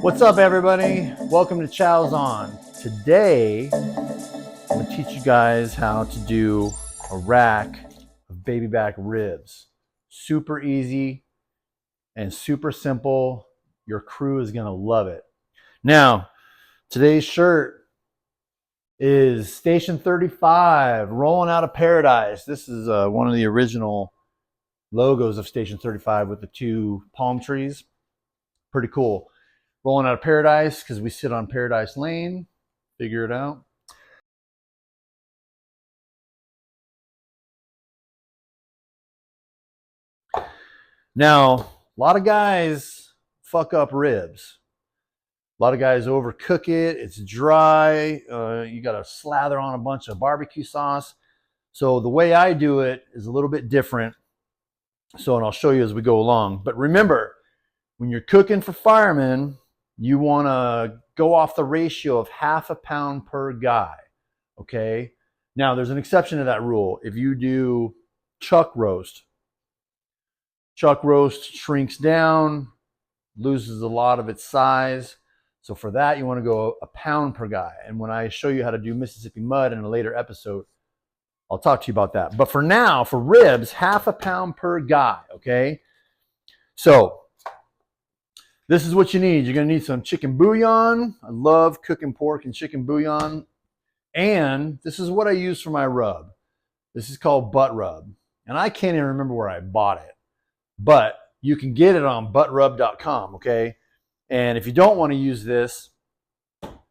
What's up, everybody? Welcome to Chow's On. Today, I'm going to teach you guys how to do a rack of baby back ribs. Super easy and super simple. Your crew is going to love it. Now, today's shirt is Station 35, Rolling Out of Paradise. This is one of the original logos of Station 35 with the two palm trees. Pretty cool. Rolling Out of Paradise because we sit on Paradise Lane. Figure it out. Now, a lot of guys fuck up ribs. A lot of guys overcook it. It's dry. You got to slather on a bunch of barbecue sauce. So the way I do it is a little bit different. And I'll show you as we go along. But remember, when you're cooking for firemen, you want to go off the ratio of half a pound per guy. Okay? Now, there's an exception to that rule. If you do chuck roast shrinks down, loses a lot of its size. So for that, you want to go a pound per guy. And when I show you how to do Mississippi mud in a later episode, I'll talk to you about that. But for now, for ribs, half a pound per guy, okay? So this is what you need. You're going to need some chicken bouillon. I love cooking pork and chicken bouillon. And this is what I use for my rub. This is called butt rub. And I can't even remember where I bought it. But you can get it on buttrub.com, okay? And if you don't want to use this,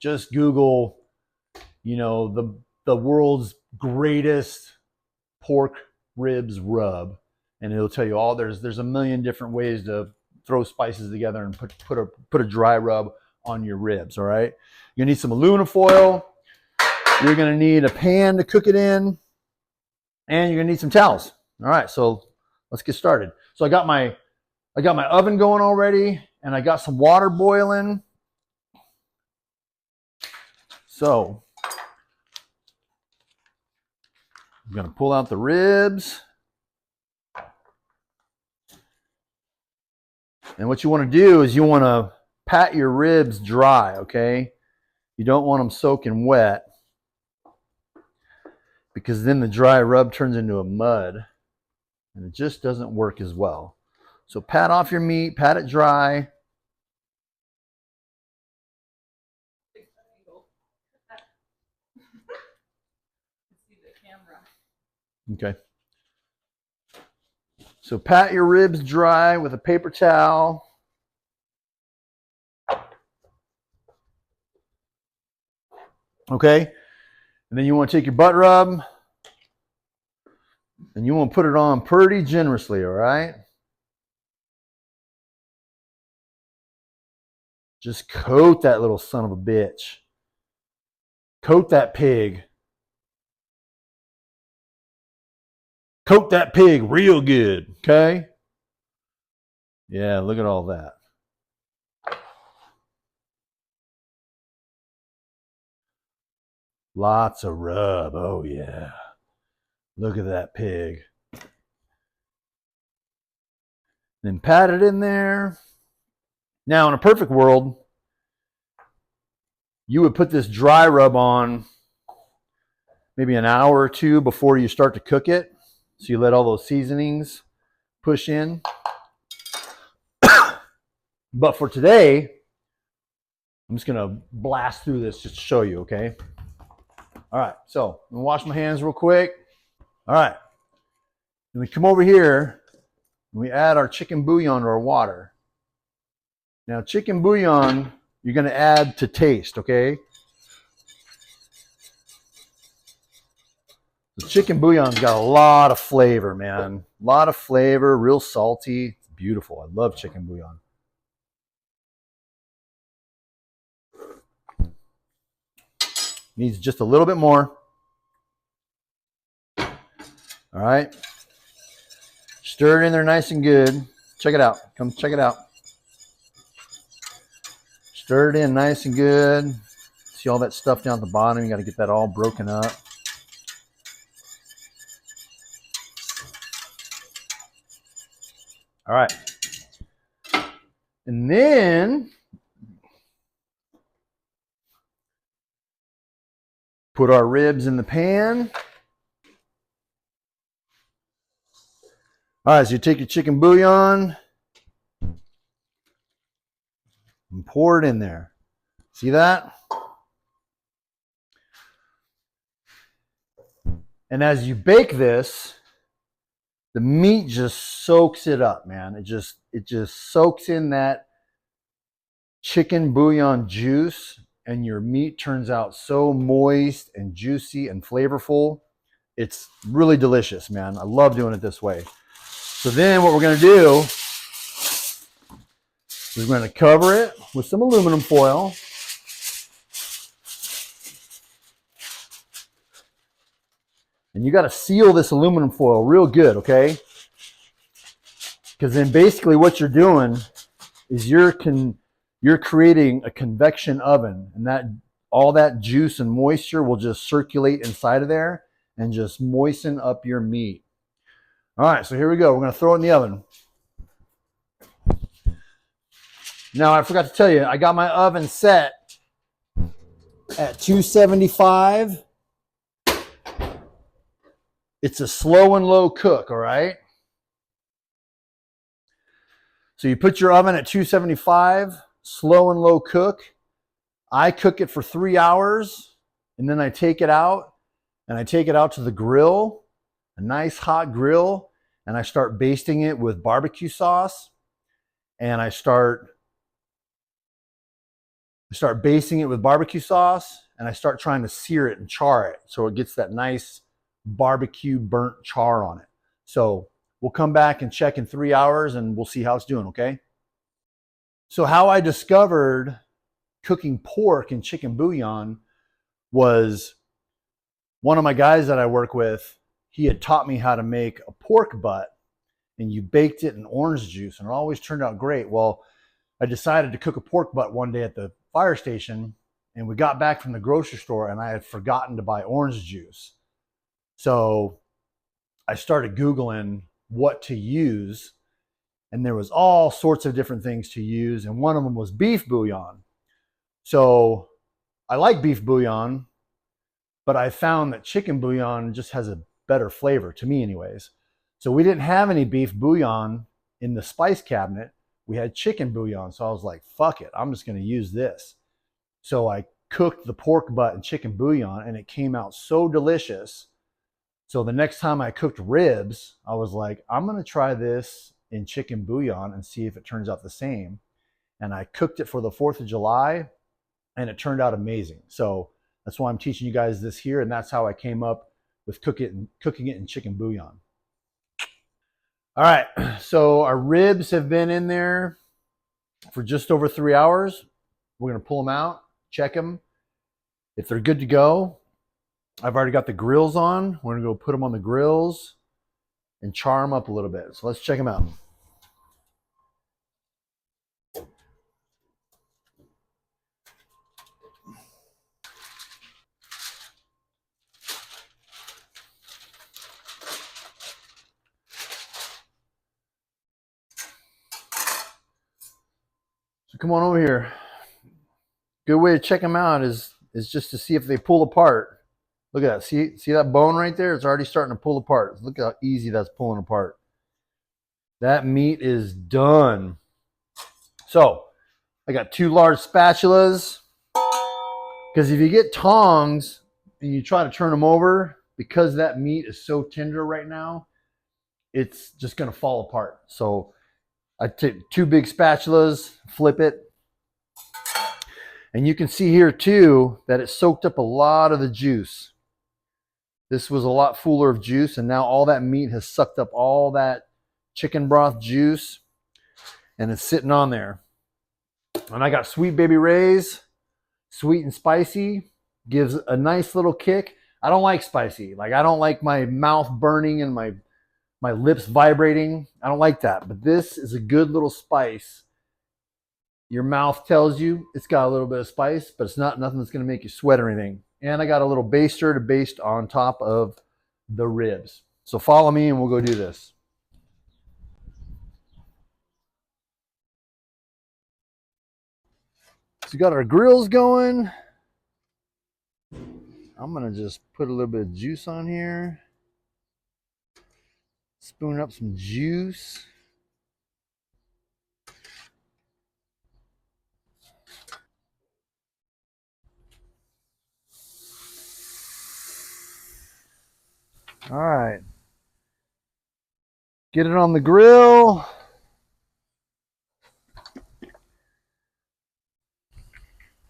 just Google, the world's greatest pork ribs rub, and it'll tell you all. There's a million different ways to throw spices together and put a dry rub on your ribs. All right, you're gonna need some aluminum foil. You're gonna need a pan to cook it in, and you're gonna need some towels. All right, so let's get started. So I got my oven going already, and I got some water boiling. So I'm going to pull out the ribs. And what you want to do is you want to pat your ribs dry, okay? You don't want them soaking wet because then the dry rub turns into a mud and it just doesn't work as well. So pat off your meat, pat it dry. Okay. So pat your ribs dry with a paper towel. Okay. And then you want to take your butt rub and you want to put it on pretty generously, all right? Just coat that little son of a bitch. Coat that pig. Coat that pig real good, okay? Yeah, look at all that. Lots of rub, oh yeah. Look at that pig. Then pat it in there. Now, in a perfect world, you would put this dry rub on maybe an hour or two before you start to cook it. So you let all those seasonings push in. But for today, I'm just going to blast through this just to show you, okay? All right, so I'm going to wash my hands real quick. All right, then we come over here and we add our chicken bouillon to our water. Now, chicken bouillon, you're going to add to taste, okay? The chicken bouillon's got a lot of flavor, man. A lot of flavor, real salty. It's beautiful. I love chicken bouillon. Needs just a little bit more. All right. Stir it in there nice and good. Check it out. Come check it out. Stir it in nice and good. See all that stuff down at the bottom? You got to get that all broken up. All right. And then put our ribs in the pan. All right, so you take your chicken bouillon and pour it in there. See that? And as you bake this, the meat just soaks it up, man. It just soaks in that chicken bouillon juice, and your meat turns out so moist and juicy and flavorful. It's really delicious, man. I love doing it this way. So then what we're going to do is we're going to cover it with some aluminum foil. And you got to seal this aluminum foil real good, okay? Because then basically what you're doing is you're creating a convection oven, and that all that juice and moisture will just circulate inside of there and just moisten up your meat. All right, so here we go. We're going to throw it in the oven. Now, I forgot to tell you, I got my oven set at 275. It's a slow and low cook, all right? So you put your oven at 275, slow and low cook. I cook it for 3 hours, and then I take it out, and I take it out to the grill, a nice hot grill, and I start basting it with barbecue sauce, and I start basting it with barbecue sauce, and I start trying to sear it and char it so it gets that nice barbecue burnt char on it. So we'll come back and check in 3 hours, and we'll see how it's doing, okay? So how I discovered cooking pork and chicken bouillon was one of my guys that I work with, he had taught me how to make a pork butt, and you baked it in orange juice, and it always turned out great. Well, I decided to cook a pork butt one day at the fire station, and we got back from the grocery store, and I had forgotten to buy orange juice. So I started Googling what to use, and there was all sorts of different things to use, and one of them was beef bouillon. So I like beef bouillon, but I found that chicken bouillon just has a better flavor, to me anyways. So we didn't have any beef bouillon in the spice cabinet. We had chicken bouillon, so I was like, fuck it, I'm just going to use this. So I cooked the pork butt and chicken bouillon, and it came out so delicious. So the next time I cooked ribs, I was like, I'm going to try this in chicken bouillon and see if it turns out the same. And I cooked it for the 4th of July, and it turned out amazing. So that's why I'm teaching you guys this here, and that's how I came up with cooking it in chicken bouillon. All right, so our ribs have been in there for just over 3 hours. We're going to pull them out, check them. If they're good to go, I've already got the grills on. We're going to go put them on the grills and char them up a little bit. So let's check them out. So come on over here. Good way to check them out is just to see if they pull apart. Look at that. See that bone right there? It's already starting to pull apart. Look how easy that's pulling apart. That meat is done. So I got 2 large spatulas, because if you get tongs and you try to turn them over, because that meat is so tender right now, it's just going to fall apart. So I take 2 big spatulas, flip it, and you can see here too that it soaked up a lot of the juice. This was a lot fuller of juice, and now all that meat has sucked up all that chicken broth juice, and it's sitting on there. And I got Sweet Baby Ray's, sweet and spicy, gives a nice little kick. I don't like spicy. Like, I don't like my mouth burning and my lips vibrating. I don't like that. But this is a good little spice. Your mouth tells you it's got a little bit of spice, but it's not nothing that's going to make you sweat or anything. And I got a little baster to baste on top of the ribs. So follow me and we'll go do this. So we got our grills going. I'm gonna just put a little bit of juice on here. Spoon up some juice. All right. Get it on the grill.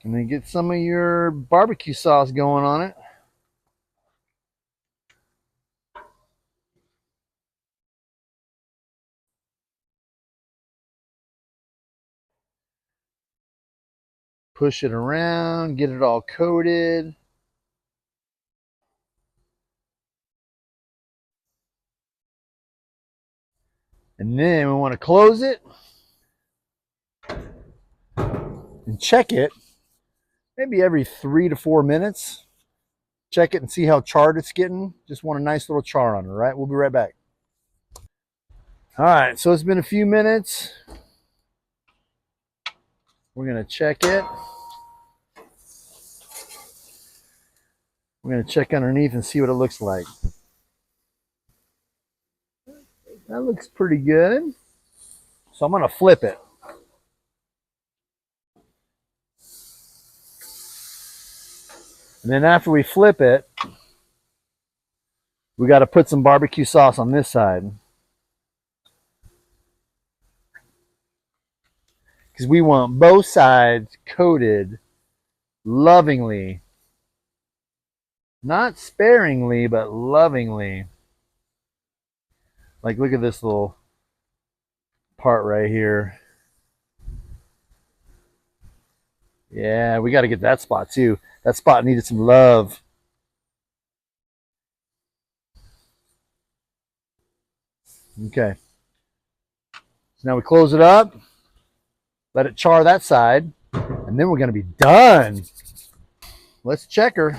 And then get some of your barbecue sauce going on it. Push it around, get it all coated. And then we want to close it and check it maybe every 3 to 4 minutes. Check it and see how charred it's getting. Just want a nice little char on it, all right? We'll be right back. All right, so it's been a few minutes. We're going to check it. We're going to check underneath and see what it looks like. That looks pretty good. So I'm going to flip it. And then after we flip it, we got to put some barbecue sauce on this side. Because we want both sides coated lovingly. Not sparingly, but lovingly. Like, look at this little part right here. Yeah, we got to get that spot too. That spot needed some love. Okay. So now we close it up. Let it char that side. And then we're going to be done. Let's check her.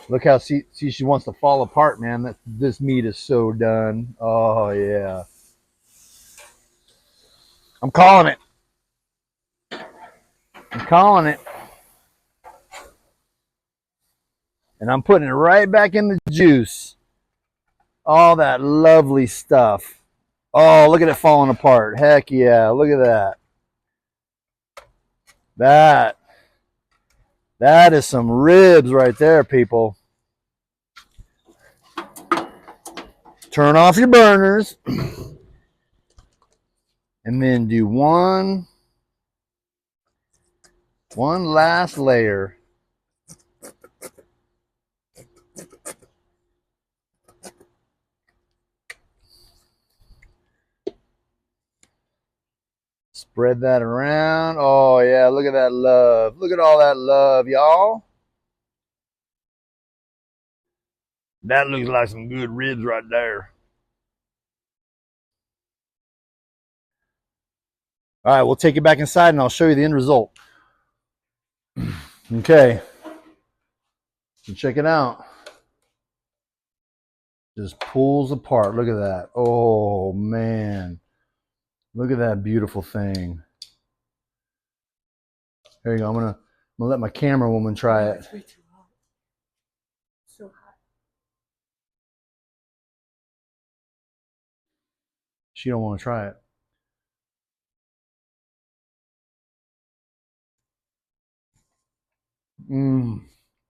Look how see she wants to fall apart, man. This meat is so done. Oh yeah. I'm calling it. I'm calling it. And I'm putting it right back in the juice. All that lovely stuff. Oh, look at it falling apart. Heck yeah. Look at that. That is some ribs right there, people. Turn off your burners. And then do one last layer. Spread that around. Oh yeah, look at that love. Look at all that love, y'all. That looks like some good ribs right there. All right, we'll take it back inside and I'll show you the end result. Okay. So check it out. Just pulls apart. Look at that. Oh man. Look at that beautiful thing. There you go. I'm gonna let my camera woman try it. It's way too hot. So hot. She don't want to try it.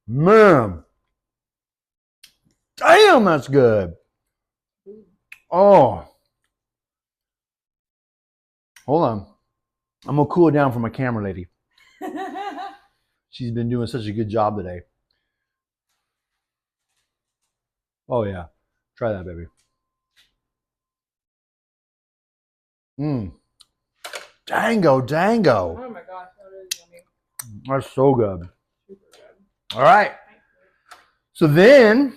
Man. Damn, that's good. Oh. Hold on. I'm going to cool it down for my camera lady. She's been doing such a good job today. Oh, yeah. Try that, baby. Dango. Oh my gosh, that is yummy. That's so good. Super good. All right. So then,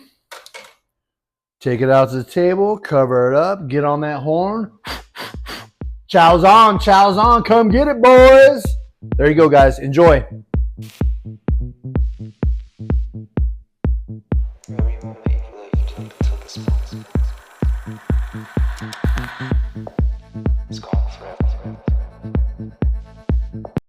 take it out to the table, cover it up, get on that horn. Chow's on. Come get it, boys. There you go, guys. Enjoy.